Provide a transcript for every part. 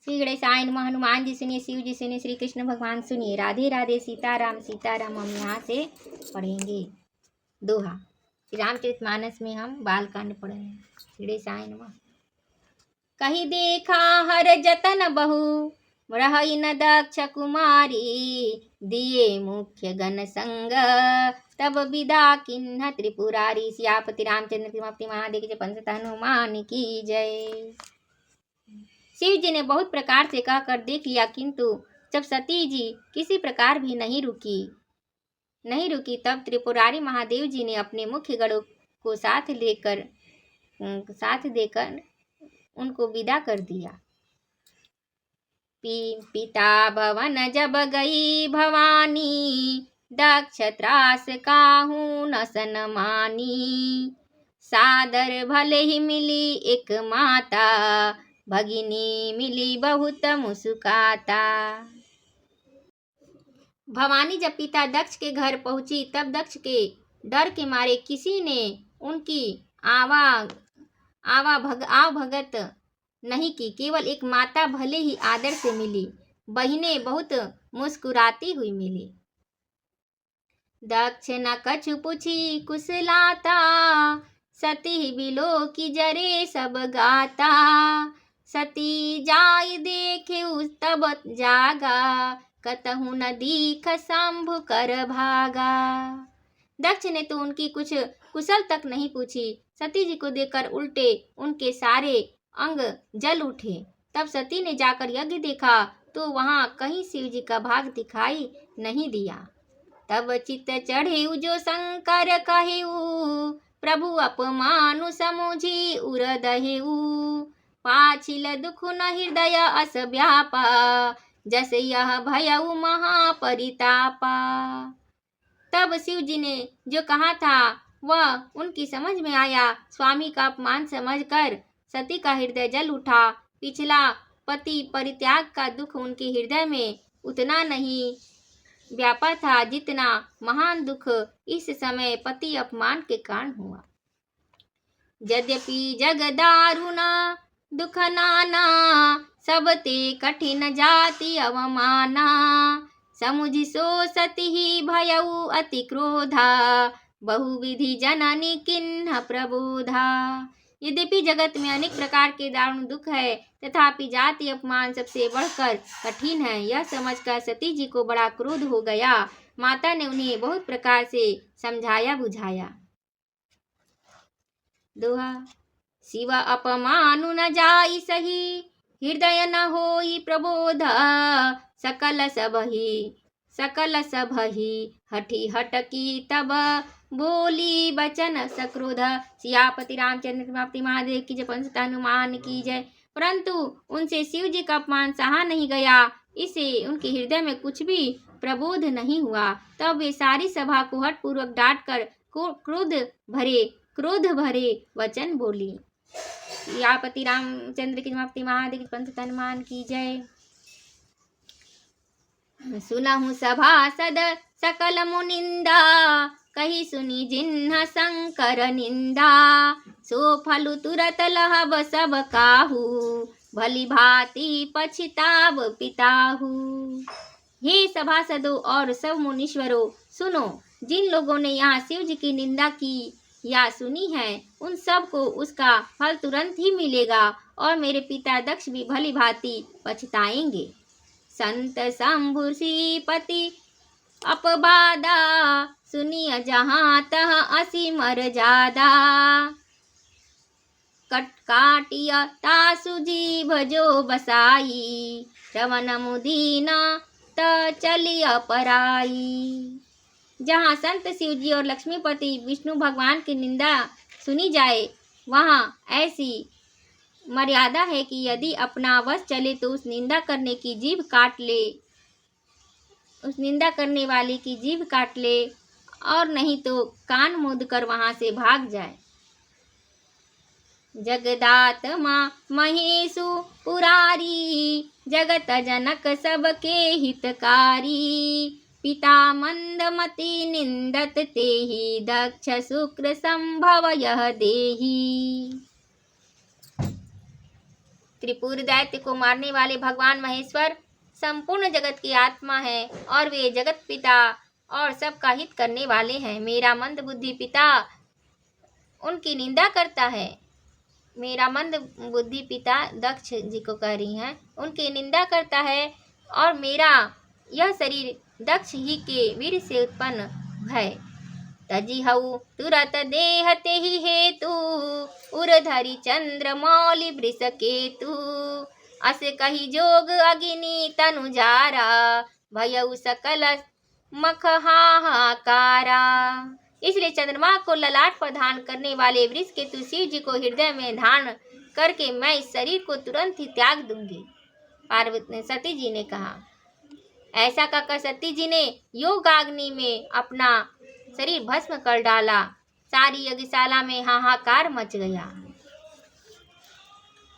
श्री गणेशाय नमः। हनुमान जी सुनिए, शिव जी सुनिए, श्री कृष्ण भगवान सुनिए। राधे राधे, सीताराम सीताराम। हम यहाँ से पढ़ेंगे दोहा। रामचरितमानस में हम बालकांड पढ़ रहे हैं। श्री गणेशाय नमः। कही देखा हर जतन बहु, रही न दक्ष कुमारी। दिए मुख्य गण संग, तब विदा किन्ह त्रिपुरारी। सियापति रामचंद्र की महादेव के पंच हनुमान की जय। शिव जी ने बहुत प्रकार से कहकर देख लिया, किंतु जब सती जी किसी प्रकार भी नहीं रुकी तब त्रिपुरारी महादेव जी ने अपने मुख्य गणों को साथ देकर उनको विदा कर दिया। पिता भवन जब गई भवानी, दक्ष त्रास काहू न सनमानी। सादर भले ही मिली एक माता, भगिनी मिली बहुत मुस्काता। भवानी जब पिता दक्ष के घर पहुंची तब दक्ष के डर के मारे किसी ने उनकी भगत नहीं की। केवल एक माता भले ही आदर से मिली, बहिनें बहुत मुस्कुराती हुई मिली। दक्ष न कछु पूछी कुशलाता, सती बिलो की जरे सब गाता। सती जाय देखे तब जागा, कतहु न दीख शंभु कर भागा। दक्ष ने तो उनकी कुछ कुशल तक नहीं पूछी। सती जी को देखकर उल्टे उनके सारे अंग जल उठे। तब सती ने जाकर यज्ञ देखा तो वहां कहीं शिव जी का भाग दिखाई नहीं दिया। तब चित्त चढ़े जो शंकर कहेऊ, प्रभु अपमानु समुझी उर दहेऊ। पाछिल दुख न हृदय अस व्यापा, जस यह भयऊ महापरितापा। तब शिव जी ने जो कहा था वह उनकी समझ में आया। स्वामी का अपमान समझकर सती का हृदय जल उठा। पिछला पति परित्याग का दुख उनके हृदय में उतना नहीं व्यापा था जितना महान दुख इस समय पति अपमान के कारण हुआ। यद्यपि जग दारुण दुख नाना, सब ते कठिन जाति अवमाना। समुझि सो सती ही भयऊ अति क्रोधा, बहुविधि जननी किन्ह प्रबोधा। यद्यपि जगत में अनेक प्रकार के दारुण दुख है, तथापि जाति अपमान सबसे बढ़कर कठिन है। यह समझकर सती जी को बड़ा क्रोध हो गया। माता ने उन्हें बहुत प्रकार से समझाया बुझाया। दोहा। शिव अपमानु न जाई सही, हृदय न होई प्रबोध। सकल सबहि हठी हटकी, तब बोली बचन सक्रोध। सियापति रामचंद्र की महादेव की जय, पंच हनुमान की जय। परंतु उनसे शिव जी का अपमान सहा नहीं गया। इसे उनके हृदय में कुछ भी प्रबोध नहीं हुआ। तब वे सारी सभा को हठपूर्वक डांट कर क्रोध भरे वचन बोली। सियापति रामचंद्र की महादेव की पंच हनुमान की जय। सुनहु सभासद सकल मुनिंदा, कही सुनी जिन्ह शंकर निंदा। सो फलु तुरत लहब सब काहू, भली भांति पछताव पिताहू। हे सभासदों और सब मुनीश्वरों, सुनो। जिन लोगों ने यहाँ शिव जी की निंदा की या सुनी है, उन सब को उसका फल तुरंत ही मिलेगा और मेरे पिता दक्ष भी भली भांति पछताएंगे। संत शंभु श्रीपति अपवादा, सुनिय जहाँ तह असी मर्यादा। काटिय तासु जीभ जो बसाई, रवन मुदीन त चलिय पराई। जहाँ संत शिव जी और लक्ष्मीपति विष्णु भगवान की निंदा सुनी जाए, वहाँ ऐसी मर्यादा है कि यदि अपना वश चले तो उस निंदा करने की जीभ काट ले, उस निंदा करने वाले की जीभ काट ले, और नहीं तो कान मूंद कर वहां से भाग जाए। जगदात्मा महेशु पुरारी, जगत जनक सबके हितकारी। पिता मंदमति निंदत तेहि, दक्ष शुक्र संभव यह देहि। त्रिपुर दैत्य को मारने वाले भगवान महेश्वर संपूर्ण जगत की आत्मा है और वे जगत पिता और सबका हित करने वाले हैं। मेरा मंद बुद्धि पिता उनकी निंदा करता है। मेरा मंद बुद्धि पिता दक्ष जी को कह रही हैं, उनकी निंदा करता है और मेरा यह शरीर दक्ष ही के वीर से उत्पन्न है। तजी हऊ तुरत देहते ही हेतु उरधरी चंद्र मौलि वृष केतु अस कही जोग अग्नि तनु जारा भयउ सकल मख हाहाकारा। इसलिए चंद्रमा को ललाट पर धारण करने वाले वृष केतु शिव जी को हृदय में धारण करके मैं इस शरीर को तुरंत ही त्याग दूंगी। पार्वती सती जी ने कहा। ऐसा कहकर सती जी ने योगाग्नि में अपना शरीर भस्म कर डाला। सारी यज्ञशाला में हाहाकार मच गया।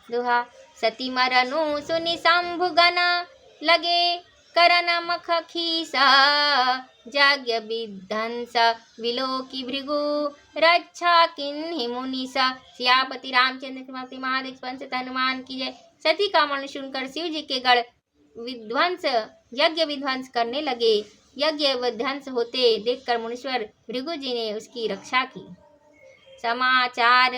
दोहा सती मरनु सुनि शंभु गण लगे करन मख खीसा यज्ञ विध्वंस विलोकी भृगु रक्षा किन्हि मुनीसा। सियापति रामचंद्र महादेव पंच हनुमान की जय। सती का मरण सुनकर शिव जी के गढ़ विध्वंस यज्ञ विध्वंस करने लगे। यज्ञ विध्वंस होते देखकर मुनीश्वर भृगु जी ने उसकी रक्षा की। समाचार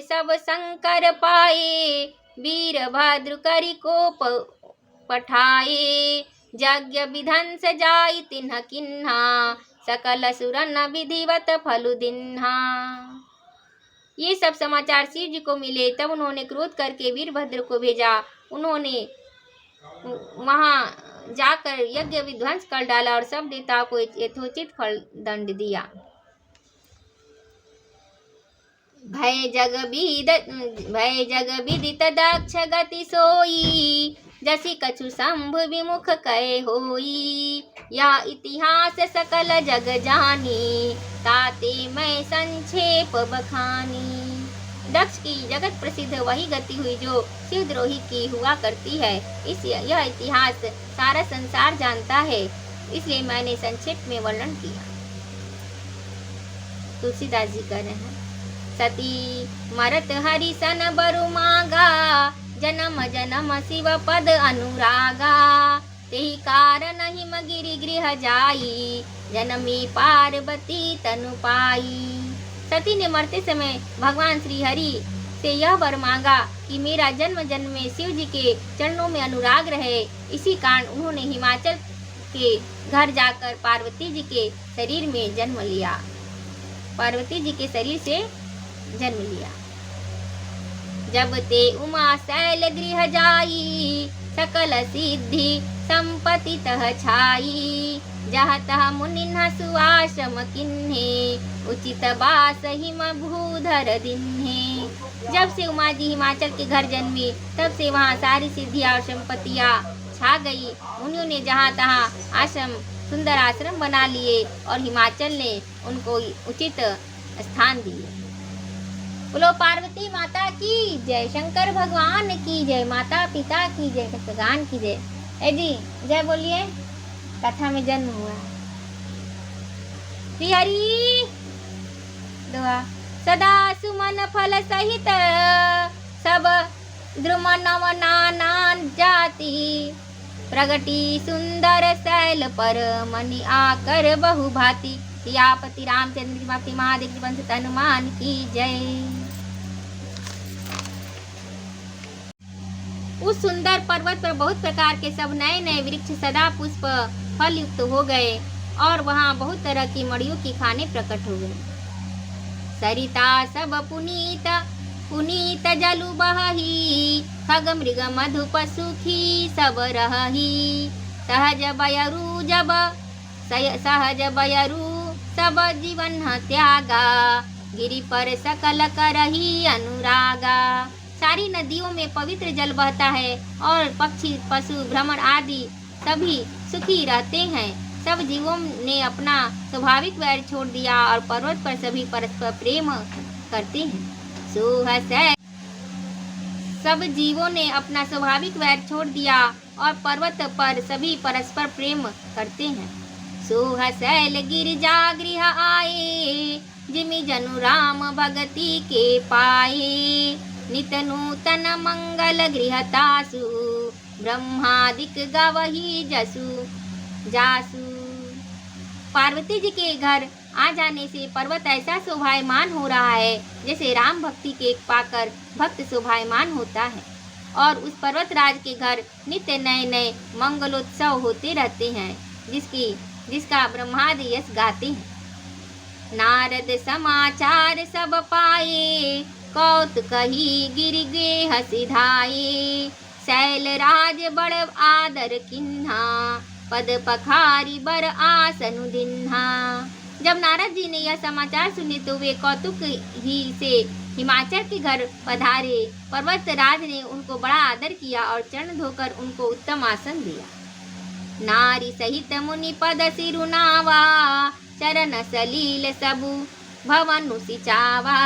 सब शंकर पाए वीरभद्र करि कोप पठाए यज्ञ विध्वंस जाई तिन्ह किन्हा सकल सुरन विधिवत फलु दिन्हा। ये सब समाचार शिव जी को मिले। तब उन्होंने क्रोध करके वीरभद्र को भेजा। उन्होंने वहां जाकर यज्ञ विध्वंस कर डाला और सब देवताओं को यथोचित फल दंड दिया। भय जग विदित दक्ष गति सोई जसी कछु शंभु विमुख कहे होई। या इतिहास सकल जग जानी ताते मैं संक्षेप बखानी। दक्ष की जगत प्रसिद्ध वही गति हुई जो शिवद्रोही की हुआ करती है। यह इतिहास सारा संसार जानता है, इसलिए मैंने संक्षेप में वर्णन किया। तुलसीदास जी कह रहे हैं। सती मरत हरि सन बरु मागा जन्म जन्म शिव पद अनुरागा। तेहि कारण हिम गिरि गृह जाई जनमी पार्वती तनु पाई। सती ने मरते समय भगवान श्री हरि से यह वर मांगा कि मेरा जन्म जन्म में शिव जी के चरणों में अनुराग रहे। इसी कारण उन्होंने हिमाचल के घर जाकर पार्वती जी के शरीर में जन्म लिया। पार्वती जी के शरीर से जन्म लिया। जब ते उमा शैल गृह जाई सकल सिद्धि संपत्ति तह छाई। जहाँ तह मुनिन्ह सुआश्रम किन्हे उचित बास हिम भूधर दिन्हे। जब से उमा जी हिमाचल के घर जन्मी तब से वहाँ सारी सिद्धियाँ और संपत्तियाँ छा गई। मुनियों ने जहाँ तहाँ आश्रम सुंदर आश्रम बना लिए और हिमाचल ने उनको उचित स्थान दिए। बोलो पार्वती माता की जय, शंकर भगवान की जय, माता पिता की जय, भगवान की जय। जी जय बोलिए। कथा में जन्म हुआ श्री हरि। दुआ सदा सुमन फल सहित सब द्रुम नव नाना जाति प्रगति सुंदर शैल पर मनि आकर बहु भांति। सियापति रामचंद्र महादेव पंच हनुमान की जय। उस सुंदर पर्वत पर बहुत प्रकार के सब नए नए वृक्ष सदा पुष्प फल युक्त हो गए और वहाँ बहुत तरह की मड़ियों की खाने प्रकट हो गए। सरिता सब पुनीत पुनीत जलु बहही खग मृग मधु पशुखी सब रहही। सहज बयरू सब जीवन त्यागा गिरि पर सकल करही अनुरागा। सारी नदियों में पवित्र जल बहता है और पक्षी पशु भ्रमण आदि सभी सुखी रहते हैं। सब जीवों ने अपना स्वाभाविक वैर छोड़ दिया और पर्वत पर सभी परस्पर प्रेम करते हैं। सुहसै सब जीवों ने अपना स्वाभाविक वैर छोड़ दिया और पर्वत पर सभी परस्पर प्रेम करते हैं। सुहसैल गिरिजा गृह आए जिमि जनु राम भगति के पाए। नित नूतन मंगल गृहतासु ब्रह्मादिक गवही जसु जासु। पार्वती जी के घर आ जाने से पर्वत ऐसा शोभायमान हो रहा है जैसे राम भक्ति के पाकर भक्त शोभायमान होता है। और उस पर्वतराज के घर नित्य नए नए मंगलोत्सव होते रहते हैं जिसका ब्रह्मादि यश गाते हैं। नारद समाचार सब पाए कौतुक ही गिर गे हसी धाये। शैल राज बड़ आदर किन्हा पद पखारी बर आसनु दिन्हा। जब नारद जी ने यह समाचार सुने तो वे कौतुक ही से हिमाचल के घर पधारे। पर्वतराज ने उनको बड़ा आदर किया और चरण धोकर उनको उत्तम आसन दिया। नारी सहित मुनि पद सिरुनावा चरण सलील सबु भवनु सिचावा।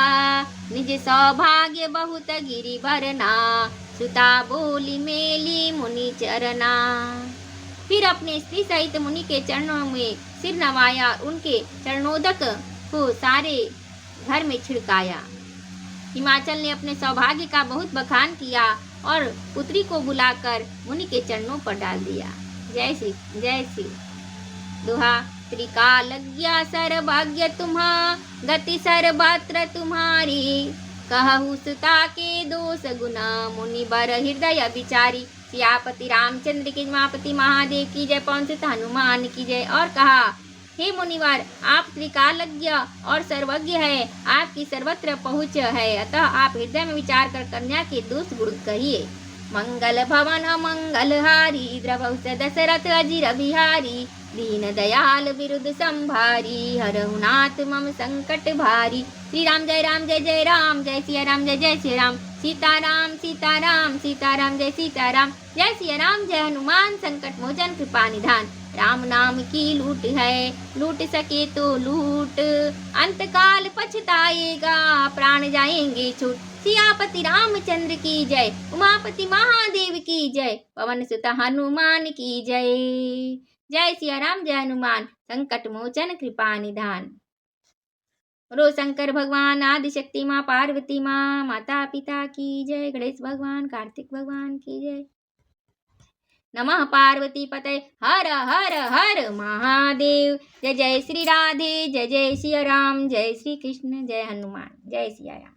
निज सौभाग्य बहुत गिरि भरना सुता बोली मेली मुनि चरना। फिर अपने स्त्री सहित मुनि के चरणों में सिर नवाया और उनके चरणोदक को सारे घर में छिड़काया। हिमाचल ने अपने सौभाग्य का बहुत बखान किया और पुत्री को बुलाकर मुनि के चरणों पर डाल दिया। जय श्री दोहा। त्रिकालज्ञा सर्वज्ञ तुम्हा गति सर्वत्र तुम्हारी। कहु सुता के दोष गुना मुनि बर हृदय विचारी। सियापति रामचंद्र की उमापति महादेव की जय, पवन सुत हनुमान की जय। और कहा, हे मुनिवर, आप त्रिकालज्ञ और सर्वज्ञ है, आपकी सर्वत्र पहुँच है, अतः आप हृदय में विचार कर कन्या के दोष गुण कहिए। मंगल भवन मंगल हारी द्रवौ दशरथ अजिर बिहारी। दीन दयाल विरुद्ध संभारी हरहु नाथ मम संकट भारी। श्री राम जय जय राम, जय सिया राम जय सिया राम। सीताराम सीताराम सीताराम जय सीताराम। जय सिया राम जय हनुमान संकट मोचन कृपा निधान। राम नाम की लूट है लूट सके तो लूट। अंत काल पछताएगा प्राण जाएंगे छूट। सियापति रामचंद्र की जय, उमापति महादेव की जय, पवन सुत हनुमान की जय। जय सिया राम जय हनुमान संकट मोचन कृपा निधान। रो शंकर भगवान आदिशक्ति माँ पार्वती माँ माता पिता की जय। गणेश भगवान कार्तिक भगवान की जय। नमः पार्वती पते हर हर हर महादेव। जय जय श्री राधे, जय जय सिया राम, जय श्री कृष्ण, जय हनुमान, जय सिया राम।